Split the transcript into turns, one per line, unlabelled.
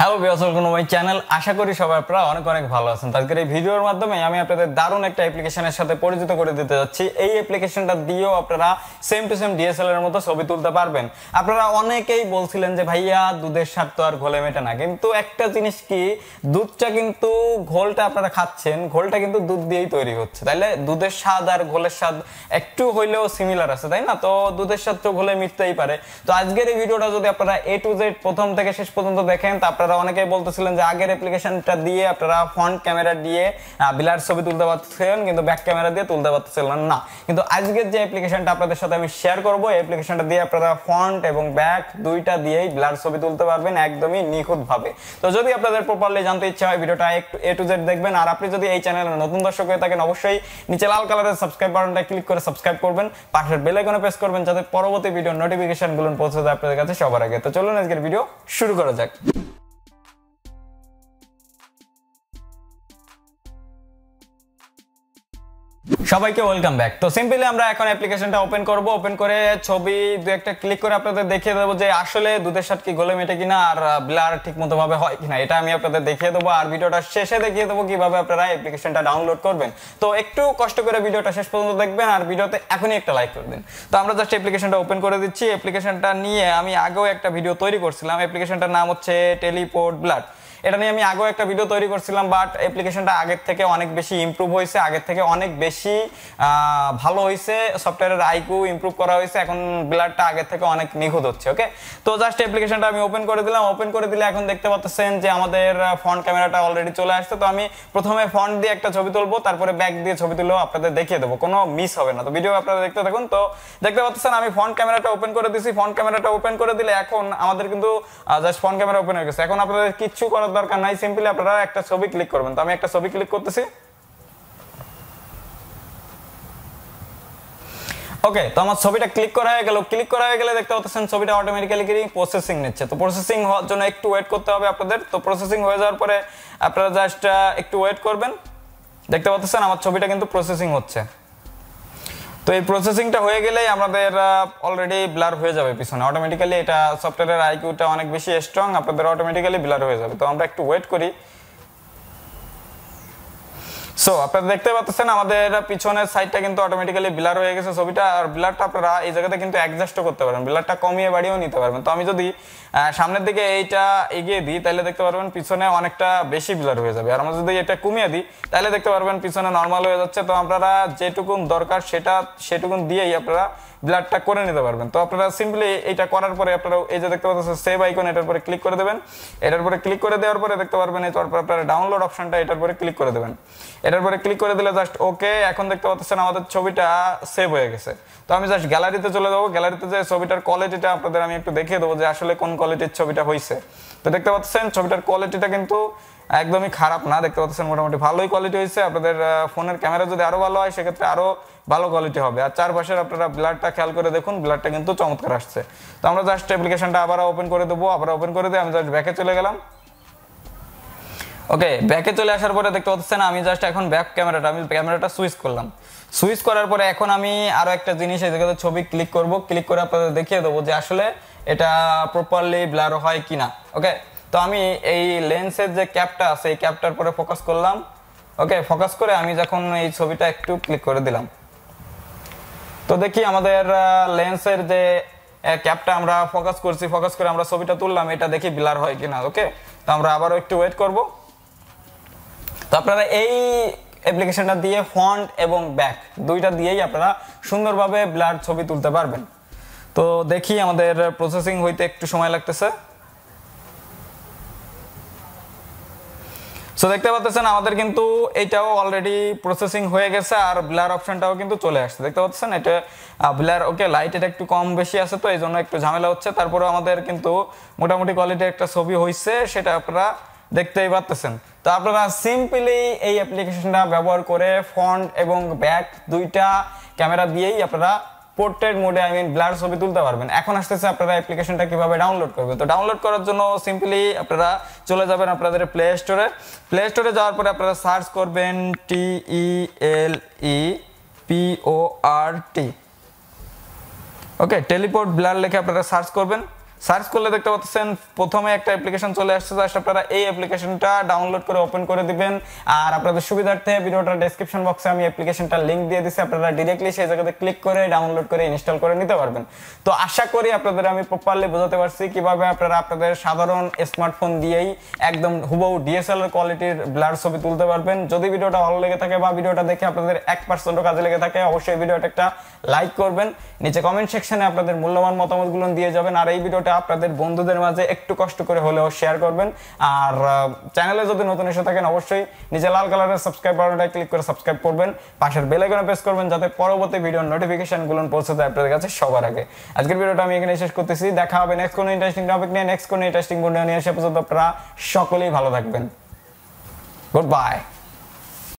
Hello viewers, welcome to my channel. আশা করি সবাই আপনারা অনেক অনেক ভালো আছেন। আজকের এই ভিডিওর মাধ্যমে আমি আপনাদের দারুণ একটা অ্যাপ্লিকেশনের সাথে পরিচিত করে দিতে যাচ্ছি। এই অ্যাপ্লিকেশনটা দিয়েও আপনারা সেম টু সেম ডিএসএলআর এর মতো ছবি তুলতে পারবেন। আপনারা অনেকেই বলছিলেন যে ভাইয়া দুধের স্বাদ তো আর ঘোলে মেটে না, কিন্তু একটা জিনিস কি, দুধটা কিন্তু ঘোলটা আপনারা খাচ্ছেন, ঘোলটা কিন্তু দুধ দিয়েই তৈরি হচ্ছে, তাইলে দুধের স্বাদ আর ঘোলের স্বাদ একটু হইলেও সিমিলার আছে, তাই না? তো দুধের স্বাদ তো ঘোলে মিটতেই পারে। তো আজকের এই ভিডিওটা যদি আপনারা এ টু জেড প্রথম থেকে শেষ পর্যন্ত দেখেন, তা আপনারা অনেকেই বলতেছিলেন যে আগের অ্যাপ্লিকেশনটা দিয়ে আপনারা ফ্রন্ট ক্যামেরা দিয়ে বিলার ছবি তুলতে পারতেছিলেন, কিন্তু ব্যাক ক্যামেরা দিয়ে তুলতে পারতেছিলেন না। কিন্তু আজকের যে অ্যাপ্লিকেশনটা আপনাদের সাথে আমি শেয়ার করব, এই অ্যাপ্লিকেশনটা দিয়ে আপনারা ফ্রন্ট এবং ব্যাক দুইটা দিয়েই বিলার ছবি তুলতে পারবেন একদমই নিখুঁতভাবে। তো যদি আপনাদের প্রপারলি জানতে ইচ্ছা হয়, ভিডিওটা একটু এ টু জেড দেখবেন। আর আপনি যদি এই চ্যানেলের নতুন দর্শক হয়ে থাকেন, অবশ্যই নিচে লাল কালারের সাবস্ক্রাইব বাটনটা ক্লিক করে সাবস্ক্রাইব করবেন, পাশের বেল আইকনে প্রেস করবেন যাতে পরবর্তী ভিডিওর নোটিফিকেশনগুলো পৌঁছে যায় আপনাদের কাছে সবার আগে। তো চলুন আজকের ভিডিও শুরু করা যাক। সবাইকে ওয়েলকাম ব্যাক। তো সিম্পলি আমরা এখন অ্যাপ্লিকেশনটা ওপেন করব। ওপেন করে ছবি দু একটা ক্লিক করে আপনাদের দেখিয়ে দেবো যে আসলে দুধের স্বাদ কি গলে মেটে কিনা আর ব্লার ঠিকমতো ভাবে হয় কিনা, এটা আমি আপনাদের দেখিয়ে দেবো। আর ভিডিওটা শেষে দেখিয়ে দেবো কিভাবে আপনারা অ্যাপ্লিকেশনটা ডাউনলোড করবেন। তো একটু কষ্ট করে ভিডিওটা শেষ পর্যন্ত দেখবেন আর ভিডিওতে এখনই একটা লাইক করবেন। তো আমরা জাস্ট অ্যাপ্লিকেশনটা ওপেন করে দিচ্ছি। অ্যাপ্লিকেশনটা নিয়ে আমি আগেও একটা ভিডিও তৈরি করছিলাম। অ্যাপ্লিকেশনটার নাম হচ্ছে টেলিপোর্ট ব্লার। এটা নিয়ে আমি আগেও একটা ভিডিও তৈরি করছিলাম, বাট অ্যাপ্লিকেশনটা আগের থেকে অনেক বেশি ইমপ্রুভ হয়েছে, আগের থেকে অনেক বেশি ভালো হয়েছে, সফটওয়্যারের আইকিউ ইমপ্রুভ করা হয়েছে, এখন ব্লারটা আগের থেকে অনেক নিখুঁত হচ্ছে। ওকে, তো জাস্ট অ্যাপ্লিকেশনটা আমি ওপেন করে দিলাম। ওপেন করে দিলে এখন দেখতে পাচ্ছেন যে আমাদের ফ্রন্ট ক্যামেরাটা অলরেডি চলে আসছে। তো আমি প্রথমে ফ্রন্ট দিয়ে একটা ছবি তুলবো, তারপরে ব্যাক দিয়ে ছবি তুলবো, আপনাদের দেখিয়ে দেবো, কোনো মিস হবে না। তো ভিডিও আপনারা দেখতে থাকুন। তো দেখতে পাচ্ছেন আমি ফ্রন্ট ক্যামেরাটা ওপেন করে দিয়েছি। ফ্রন্ট ক্যামেরাটা ওপেন করে দিলে এখন আমাদের কিন্তু জাস্ট ফ্রন্ট ক্যামেরা ওপেন হয়ে গেছে। এখন আপনাদের কিচ্ছু করার দরকার নাই, সিম্পলি আপনারা একটা ছবি ক্লিক করবেন। তো আমি একটা ছবি ক্লিক করতেছি। ওকে, তো আমার ছবিটা ক্লিক করা হয়ে গেল। ক্লিক করা হয়ে গেলে দেখতে পাচ্ছেন ছবিটা অটোমেটিক্যালি প্রসেসিং নিচ্ছে। তো প্রসেসিং হওয়ার জন্য একটু ওয়েট করতে হবে আপনাদের। তো প্রসেসিং হয়ে যাওয়ার পরে আপনারা জাস্ট একটু ওয়েট করবেন। দেখতে পাচ্ছেন আমার ছবিটা কিন্তু প্রসেসিং হচ্ছে। তো এই প্রসেসিংটা হয়ে গেলেই আমাদের অলরেডি ব্লার হয়ে যাবে পিছনে অটোমেটিক্যালি। এটা সফটওয়্যারের আইকিউটা অনেক বেশি স্ট্রং, আপনাদের অটোমেটিক্যালি ব্লার হয়ে যাবে। তো আমরা একটু ওয়েট করি। সো আপনারা দেখতে পাচ্ছেন আমাদের পিছনের সাইডটা কিন্তু অটোমেটিক্যালি ব্লার হয়ে গেছে ছবিটা। আর ব্লারটা আপনারা এই জায়গাতে কিন্তু অ্যাডজাস্টও করতে পারবেন, ব্লারটা কমিয়ে বাড়িয়েও নিতে পারবেন। তো আমি যদি সামনের দিকে এইটা এগিয়ে দিই, তাহলে দেখতে পারবেন পিছনে অনেকটা বেশি ব্লার হয়ে যাবে। আর আমরা যদি এটা কমিয়ে দিই, তাহলে দেখতে পারবেন পিছনে নর্মাল হয়ে যাচ্ছে। তো আপনারা যেটুকুন দরকার সেটুকুন দিয়েই আপনারা ব্লারটা করে নিতে পারবেন। তো আপনারা সিম্পলি এটা করার পরে আপনারা এই যে দেখতে পাচ্ছেন সেভ আইকন, এটার পরে ক্লিক করে দেবেন। এটার পরে ক্লিক করে দেওয়ার পরে দেখতে পারবেন এরপর আপনারা ডাউনলোড অপশনটা এটার পরে ক্লিক করে দেবেন। এটার পরে ক্লিক করে দিলে জাস্ট ওকে, এখন দেখতে পাচ্ছেন আমাদের ছবিটা সেভ হয়ে গেছে। তো আমি জাস্ট গ্যালারিতে চলে যাবো। গ্যালারিতে যে ছবিটার কোয়ালিটিটা আপনাদের আমি একটু দেখিয়ে দেবো যে আসলে কোন কোয়ালিটির ছবিটা হয়েছে। তো দেখতে পাচ্ছেন ছবিটার কোয়ালিটিটা কিন্তু একদমই খারাপ না, দেখতে পাচ্ছেন মোটামুটি ভালোই কোয়ালিটি হয়েছে। আপনাদের ফোনের ক্যামেরা যদি আরো ভালো হয় সেক্ষেত্রে আরো ভালো কোয়ালিটি হবে। আর চারপাশের আপনারা ব্লারটা খেয়াল করে দেখুন, ব্লারটা কিন্তু চমৎকার আসছে। তো আমরা জাস্ট অ্যাপ্লিকেশনটা আবার ওপেন করে দেবো। আবার ওপেন করে দিয়ে আমি জাস্ট ব্যাকে চলে গেলাম। ওকে, ব্যাকে চলে আসার পরে দেখতে পাচ্ছেন আমি জাস্ট এখন ব্যাক ক্যামেরাটা সুইচ করলাম। সুইচ করার পরে এখন আমি আরো একটা জিনিস এই জায়গাতে ছবি ক্লিক করব। ক্লিক করে আপনাদের দেখিয়ে দেবো যে আসলে এটা প্রপারলি ব্লার হয় কিনা। ওকে, তো আমি এই লেন্সের যে ক্যাপটা আছে এই ক্যাপটার পরে ফোকাস করলাম। ওকে, ফোকাস করে আমি যখন এই ছবিটা একটু ক্লিক করে দিলাম, তো দেখি আমাদের লেন্সের যে ক্যাপটা আমরা ফোকাস করছি, ফোকাস করে আমরা ছবিটা তুললাম, এটা দেখি ব্লার হয় কিনা। ওকে, তো আমরা আবারও একটু ওয়েট করব। তো আপনারা এই অ্যাপ্লিকেশনটা দিয়ে ফ্রন্ট এবং ব্যাক দুইটা দিয়েই আপনারা সুন্দরভাবে ব্লার ছবি তুলতে পারবেন। তো দেখি আমাদের প্রসেসিং হইতে একটু সময় লাগতেছে। সো দেখতে পাচ্ছেন আমাদের কিন্তু এটাও অলরেডি প্রসেসিং হয়ে গেছে আর ব্লার অপশনটাও কিন্তু চলে আসছে। দেখতে পাচ্ছেন এটা ব্লার ওকে, লাইট এটা একটু কম বেশি আছে, তো এই জন্য একটু ঝামেলা হচ্ছে। তারপরে আমাদের কিন্তু মোটামুটি কোয়ালিটির একটা ছবি হয়েছে, সেটা আপনারা দেখতেই পাচ্ছেন। তো আপনারা সিম্পলি এই অ্যাপ্লিকেশনটা ব্যবহার করে ফ্রন্ট এবং ব্যাক দুইটা ক্যামেরা দিয়েই আপনারা পোর্ট্রেট মোডে ব্লার ছবি তুলতে পারবেন। এখন আসতেছে আপনারা অ্যাপ্লিকেশনটা কিভাবে ডাউনলোড করবেন। তো ডাউনলোড করার জন্য সিম্পলি আপনারা চলে যাবেন আপনাদের প্লে স্টোরে। প্লে স্টোরে যাওয়ার পরে আপনারা সার্চ করবেন TELEPORT। ওকে, টেলিপোর্ট ব্লার লিখে আপনারা সার্চ করবেন। সার্চ করলে দেখতে পাচ্ছেন প্রথমে একটা অ্যাপ্লিকেশন চলে আসছে, জাস্ট আপনারা এই অ্যাপ্লিকেশনটা ডাউনলোড করে ওপেন করে দিবেন। আর আপনাদের সুবিধার্থে ভিডিওটার ডেসক্রিপশন বক্সে আমি অ্যাপ্লিকেশনটার লিংক দিয়ে দিচ্ছি, আপনারা ডিরেক্টলি সেই জায়গাতে ক্লিক করে ডাউনলোড করে ইনস্টল করে নিতে পারবেন। তো আশা করি আপনাদের আমি প্রপারলি বোঝাতে পারছি কিভাবে আপনারা আপনাদের সাধারণ স্মার্টফোন দিয়েই একদম হুবহু ডিএসএলআর কোয়ালিটির ব্লার ছবি তুলতে পারবেন। যদি ভিডিওটা ভালো লেগে থাকে বা ভিডিওটা দেখে আপনাদের 1% কাজে লেগে থাকে, অবশ্যই ভিডিওটা একটা লাইক করবেন, নিচে কমেন্ট সেকশনে আপনাদের মূল্যবান মতামতগুলো দিয়ে যাবেন। আর এই ভিডিওটা আপনাদের বন্ধুদের মাঝে একটু কষ্ট করে হলেও শেয়ার করবেন। আর চ্যানেলে যদি নতুন এসে থাকেন অবশ্যই নিচে লাল কালারের সাবস্ক্রাইব বাটনটা ক্লিক করে সাবস্ক্রাইব করবেন, পাশের বেল আইকনে প্রেস করবেন যাতে পরবর্তী ভিডিওর নোটিফিকেশনগুলো পৌঁছে যায় আপনাদের কাছে সবার আগে। আজকের ভিডিওটা আমি এখানে শেষ করতেছি, দেখা হবে নেক্সট কোনো ইন্টারেস্টিং টপিক নিয়ে, নেক্সট কোনো ইন্টারেস্টিং ভিডিও নিয়ে। সে পর্যন্ত আপনারা সকলেই ভালো থাকবেন। Good bye.